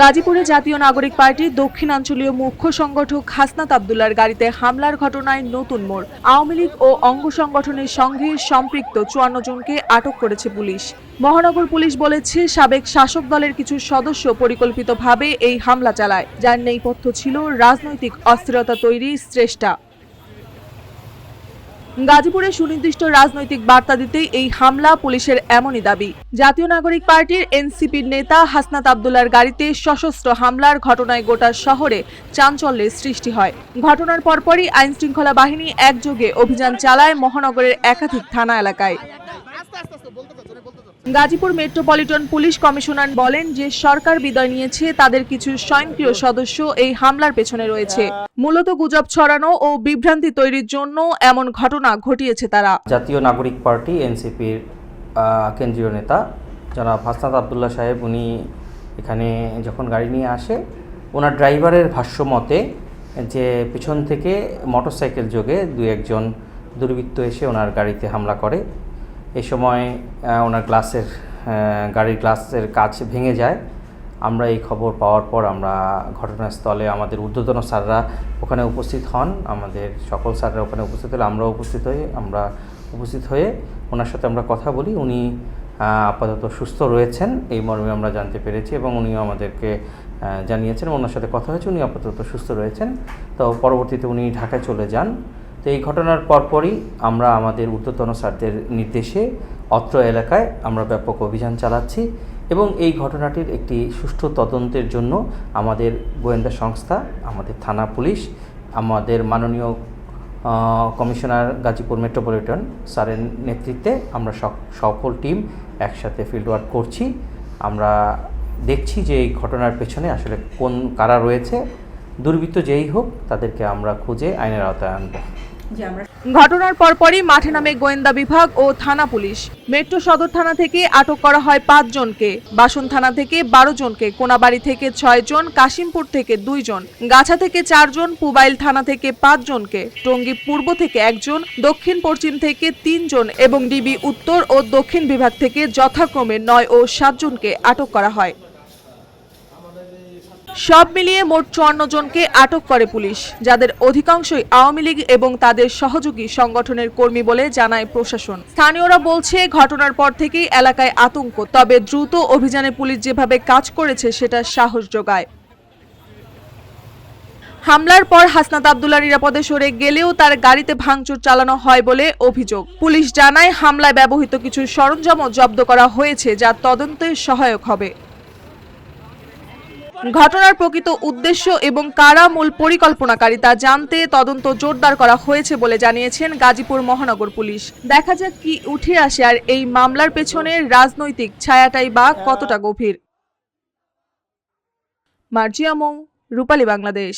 গাজীপুরে জাতীয় নাগরিক পার্টির দক্ষিণাঞ্চলীয় মুখ্য সংগঠক হাসনাত আব্দুল্লাহর গাড়িতে হামলার ঘটনায় নতুন মোড়। আওয়ামী লীগ ও অঙ্গ সংগঠনের সঙ্গে সম্পৃক্ত ৫৪ জনকে আটক করেছে পুলিশ। মহানগর পুলিশ বলেছে, সাবেক শাসক দলের কিছু সদস্য পরিকল্পিতভাবে এই হামলা চালায়, যার নেপথ্য ছিল রাজনৈতিক অস্থিরতা তৈরির চেষ্টা। গাজীপুরে সুনির্দিষ্ট রাজনৈতিক বার্তা দিতেই এই হামলা, পুলিশের এমনই দাবি। জাতীয় নাগরিক পার্টির এনসিপির নেতা হাসনাত আব্দুল্লাহর গাড়িতে সশস্ত্র হামলার ঘটনায় গোটা শহরে চাঞ্চল্যের সৃষ্টি হয়। ঘটনার পরপরই আইনশৃঙ্খলা বাহিনী একযোগে অভিযান চালায় মহানগরের একাধিক থানা এলাকায়। গাজীপুর মেট্রোপলিটন পুলিশ কমিশনার বলেন যে সরকার বিদায় নিয়েছে, তাদের কিছু স্বয়ংক্রিয় সদস্য এই হামলার পেছনে রয়েছে। মূলত গুজব ছড়ানো ও বিভ্রান্তি তৈরির জন্য এমন ঘটনা ঘটিয়েছে তারা। জাতীয় নাগরিক পার্টি এনসিপির কেন্দ্রীয় নেতা জনাব হাসনাত আব্দুল্লাহ সাহেব, উনি এখানে যখন গাড়ি নিয়ে আসে, ওনার ড্রাইভারের ভাষ্য মতে যে পিছন থেকে মোটরসাইকেল যোগে দুই একজন দুর্বৃত্ত এসে ওনার গাড়িতে হামলা করে। এই সময় ওনার গাড়ির গ্লাসের কাচ ভেঙে যায়। আমরা এই খবর পাওয়ার পর আমরা ঘটনাস্থলে আমাদের ঊর্ধ্বতন স্যাররা ওখানে উপস্থিত হন, আমাদের সকল স্যাররা ওখানে উপস্থিত হলে আমরা উপস্থিত হয়ে ওনার সাথে আমরা কথা বলি। উনি আপাতত সুস্থ রয়েছেন এই মর্মে আমরা জানতে পেরেছি এবং উনিও আমাদেরকে জানিয়েছেন, ওনার সাথে কথা হয়েছে, উনি আপাতত সুস্থ রয়েছেন। তো পরবর্তীতে উনি ঢাকায় চলে যান। তো এই ঘটনার পরপরই আমরা আমাদের ঊর্ধ্বতন স্যারদের নির্দেশে অত্র এলাকায় আমরা ব্যাপক অভিযান চালাচ্ছি এবং এই ঘটনাটির একটি সুষ্ঠু তদন্তের জন্য আমাদের গোয়েন্দা সংস্থা, আমাদের থানা পুলিশ, আমাদের মাননীয় কমিশনার গাজীপুর মেট্রোপলিটন স্যারের নেতৃত্বে আমরা সকল টিম একসাথে ফিল্ড ওয়ার্ক করছি। আমরা দেখছি যে এই ঘটনার পেছনে আসলে কারা রয়েছে। দুর্বৃত্ত যেই হোক, তাদেরকে আমরা খুঁজে আইনের আওতায় আনব। ঘটনার পরপরই মাঠে নামে গোয়েন্দা বিভাগ ও থানা পুলিশ। মেট্রো সদর থানা থেকে আটক করা হয় ৫ জনকে, বাসন থানা থেকে ১২ জনকে, কোনাবাড়ি থেকে ৬ জন, কাশিমপুর থেকে ২ জন, গাছা থেকে ৪ জন, পুবাইল থানা থেকে ৫ জনকে, টঙ্গী পূর্ব থেকে ১ জন, দক্ষিণ পশ্চিম থেকে ৩ জন এবং ডিবি উত্তর ও দক্ষিণ বিভাগ থেকে যথাক্রমে ৯ ও ৭ জনকে আটক করা হয়। সব মিলিয়ে মোট ৫৪ জনকে আটক করে পুলিশ, যাদের অধিকাংশই আওয়ামী লীগ এবং তাদের সহযোগী সংগঠনের কর্মী বলে জানায় প্রশাসন। স্থানীয়রা বলছে, ঘটনার পর থেকেই এলাকায় আতঙ্ক, তবে দ্রুত অভিযানে পুলিশ যেভাবে কাজ করেছে সেটা সাহস যোগায়। হামলার পর হাসনাত আব্দুল্লাহ নিরাপদে সরে গেলেও তার গাড়িতে ভাঙচুর চালানো হয় বলে অভিযোগ। পুলিশ জানায়, হামলায় ব্যবহৃত কিছু সরঞ্জামও জব্দ করা হয়েছে, যা তদন্তে সহায়ক হবে। ঘটনার প্রকৃত উদ্দেশ্য এবং কারা মূল পরিকল্পনাকারী তা জানতে তদন্ত জোরদার করা হয়েছে বলে জানিয়েছেন গাজীপুর মহানগর পুলিশ। দেখা যাক কি উঠে আসে আর এই মামলার পেছনের রাজনৈতিক ছায়াটাই বা কতটা গভীর। মার্জিয়া মৌ, রূপালী বাংলাদেশ।